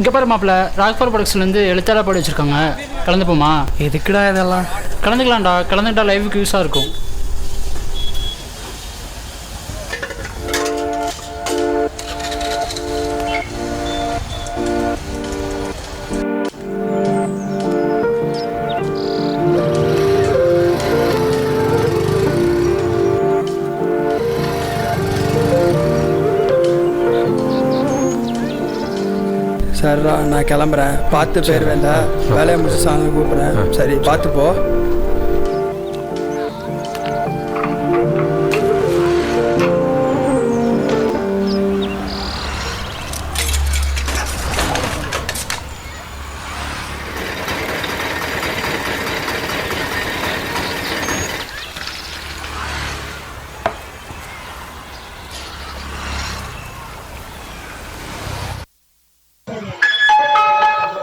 இங்கே பாரு மாப்பிள்ள, ராக்ஃபார் ப்ரொடக்ஷன்லேருந்து எழுத்தாளர் பாடி வச்சுருக்காங்க, கலந்துப்போமா? எதுக்குடா இதெல்லாம்? கலந்துக்கலாம்டா, கலந்துக்கிட்டா லைஃபுக்கு யூஸாக இருக்கும். சரிடா, நான் கிளம்புறேன். பார்த்து போயிடுவேன்ல, வேலையை முடிச்சு சாயந்தரம் கூப்பிட்றேன். சரி, பார்த்து போ.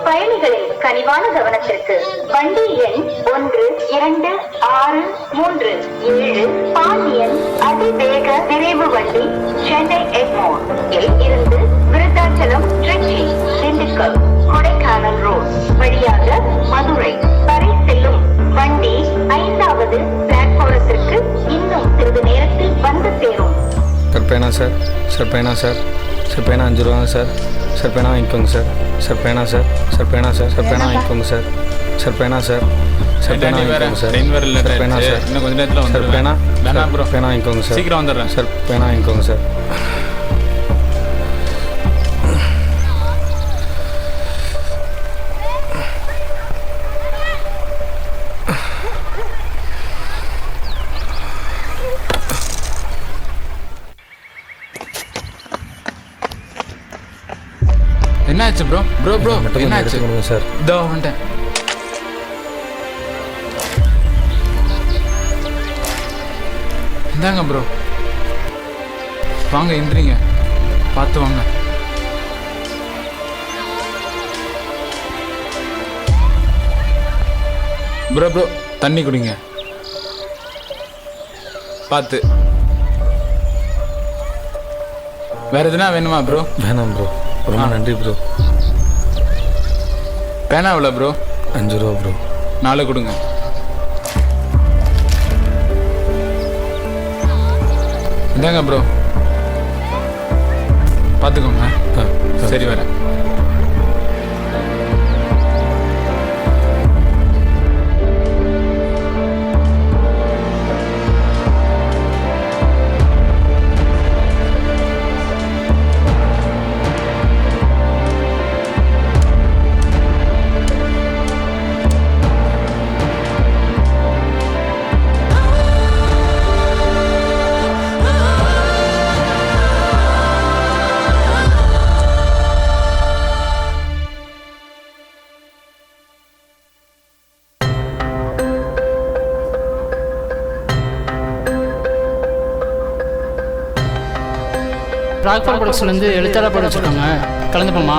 பயணிகளின் கனிவான கவனத்திற்கு வண்டி எண் 126337 பாண்டியன் அதிவேக விரைவு வண்டி சென்னை எக்மோர் இருந்து விருத்தாச்சலம், திருச்சி, திண்டுக்கல், கொடைக்கானல் ரோட் வழியாக மதுரை வரை செல்லும் வண்டி 5வது பிளாட்பாரத்திற்கு இன்னும் சிறிது நேரத்தில் வந்து சேரும். சார் பேனா சார், சார் பேனா சார், சார் பேனா 5 ரூபாங்க சார், சார் பேனா வாங்கிக்கோங்க சார், சார் பேனா சார், சார் பேனா சார், சார் பேனா வாங்கிக்கோங்க சார், சார் பேனா சார், சார் பேனா வாங்கிக்கோங்க சார், சார் பேனா சார், இன்னும் கொஞ்ச நேரத்தில் வந்து சார் பேனா வேணாம் ப்ரோ, பேனா வாங்கிக்கோங்க சார், சீக்கிரம் வந்துடுறேன் சார் பேனா வாங்கிக்கோங்க சார். என்னாச்சு ப்ரோ? ப்ரோ ப்ரோ என்னாச்சு? சார் இதோ வந்துட்டேன். இந்தாங்க ப்ரோ, வாங்க எந்திரிங்க, பார்த்து வாங்க. ப்ரோ ப்ரோ தண்ணி குடிங்க, பார்த்து. வேற எதுனா வேணுமா ப்ரோ? வேணாம் ப்ரோ, ரொம்ப நன்றி ப்ரோ. பேனா எவ்வளோ ப்ரோ? 5 ரூபா ப்ரோ. 4 கொடுங்க. இந்தாங்க ப்ரோ, பார்த்துக்கோங்க. சரி வரேன். ராக்ஃபார் ப்ரொடக்ஷன்லேருந்து எழுத்தாளர் பாடி வச்சுருக்காங்க, கலந்துப்போமா?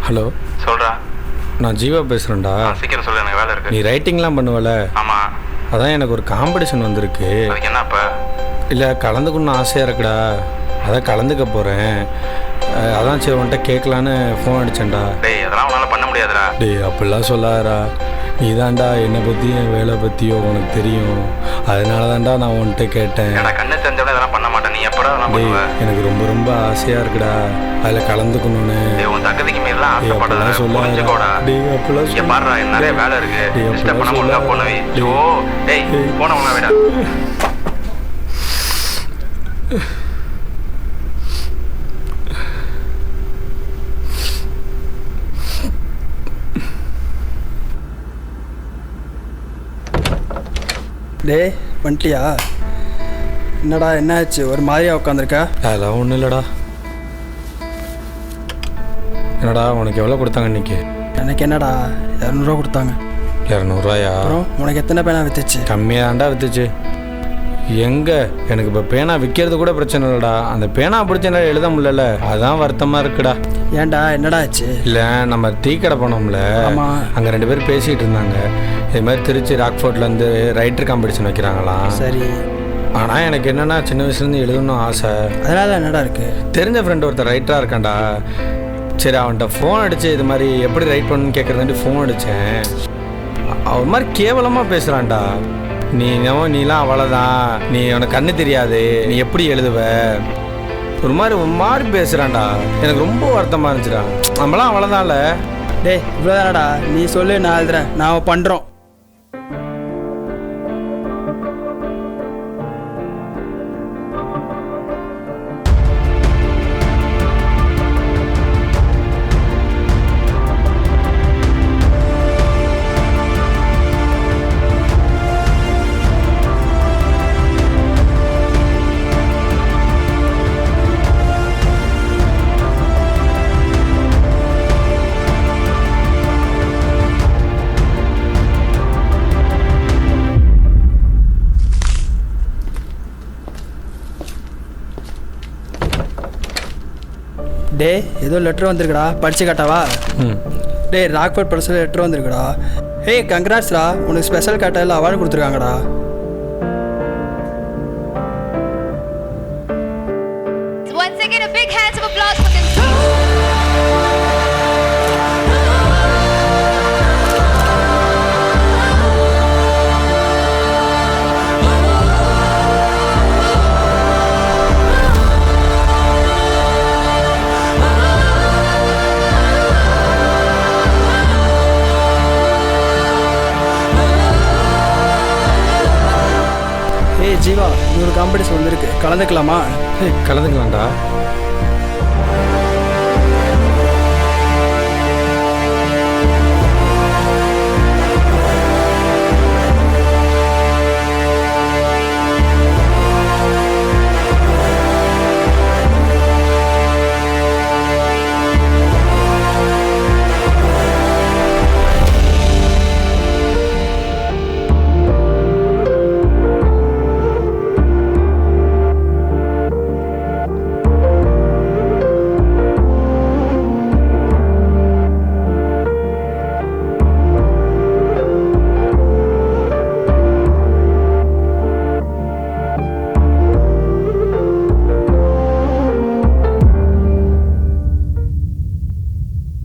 ஹலோ சொல்கிறா. நான் ஜீவா பேசுகிறேன்டா. சீக்கிரம் சொல்லு, எனக்கு வேலை இருக்குது. நீ ரைட்டிங்லாம் பண்ணுவல? ஆமாம். அதான் எனக்கு ஒரு காம்படிஷன் வந்திருக்கு. அதுக்கு என்ன இப்போ? இல்லை, கலந்துக்கணும்னு ஆசையாக இருக்குடா, அதான் கலந்துக்க போகிறேன். அதான் சரி உன்கிட்ட கேட்கலான்னு ஃபோன் அடித்தேன்டா. டேய், அதெல்லாம் உன்னால் பண்ண முடியாதுடா. டேய் அப்படிலாம் சொல்லாதடா, நீ தான்டா என்னை பற்றியும் என் வேலை பற்றியோ உனக்கு தெரியும், அதனால தான்டா நான் உன்கிட்ட கேட்டேன். நான் கண்ணு தெரிஞ்சவளே அதெல்லாம் பண்ண மாட்டேன். நீ எப்படா நான் டேய் பண்ணுவேன்? எனக்கு ரொம்ப ரொம்ப ஆசையாக இருக்குடா அதில் கலந்துக்கணும்னு. டேய், உன் தகுதிக்கு மீறலாம் டேய் ஆசைப்படாத, அப்படிலாம் புரிஞ்சுக்கோடா. சொல்லாதடா. டேய் அப்படிலாம் இங்கே பாடுறா, எனக்கு நிறைய வேலை இருக்குது. டேய் டிஸ்டர்ப் பண்ண அப்படிலாம் முடியல, போனவை. டேய். ஓ டேய், போனவங்களா விடா. டேய் வந்துட்டியா? என்னடா என்னாச்சு, ஒரு மாதிரியா உட்காந்துருக்கா? அதெல்லாம் ஒன்றும் இல்லைடா. என்னடா உனக்கு எவ்வளோ கொடுத்தாங்க இன்னைக்கு? எனக்கு என்னடா 200 ரூபா கொடுத்தாங்க. 200 ரூபாயா? அப்புறம் உனக்கு எத்தனை பேனா வித்துச்சு? கம்மியாக தான்டா வித்துச்சு. எங்கே எனக்கு இப்போ பேனா விற்கிறது கூட பிரச்சனை இல்லைடா, அந்த பேனா பிடிச்ச என்னால் எழுத முடியல, அதான் வருத்தமாக இருக்குடா. ஏன்டா என்னடா ஆச்சு? இல்லை நம்ம டீ கடை போனோம்ல, ஆமாம். அங்கே 2 பேர் பேசிகிட்டு இருந்தாங்க. இது மாதிரி திருச்சி ராக்ஃபோர்ட்லேருந்து ரைட்டர் காம்படிஷன் வைக்கிறாங்களாம். சரி. ஆனால் எனக்கு என்னென்னா சின்ன வயசுலேருந்து எழுதணும்னு ஆசை. அதனால என்னடா இருக்குது? தெரிஞ்ச ஃப்ரெண்டு ஒருத்தர் ரைட்டராக இருக்கான்டா. சரி அவன்கிட்ட ஃபோன் அடித்து இது மாதிரி எப்படி ரைட் பண்ணணும்னு கேட்குறதாண்டி ஃபோன் அடித்தேன். அவன் மாதிரி கேவலமாக பேசுகிறான்டா. நீலாம் அவ்வளோதான், நீ உனக்கு கண்ணு தெரியாது, நீ எப்படி எழுதுவ, ஒரு மாதிரி பேசுகிறான்டா. எனக்கு ரொம்ப வருத்தமாக இருந்துச்சுடா. நம்மளாம் அவ்வளோதான்ல. டேய் இவ்வளோதானடா, நீ சொல்லு நான் எழுதுறேன், நான் பண்ணுறோம். டே ஏதோ லெட்டர் வந்திருக்குடா, படிச்சு காட்டாவா? டே ராக்ஃபோர்ட் பர்சனல் லெட்டர் வந்திருக்குடா. ஹே கங்க்ராட்ஸ்டா, உனக்கு ஸ்பெஷல் கேட்டதில் அவார்டு கொடுத்துருக்காங்கடா. Once again, a big hands of applause for them. Jeeva, இது ஒரு காம்படிஷன் வந்திருக்கு, கலந்துக்கலாமா? கலந்துக்கலாம்டா.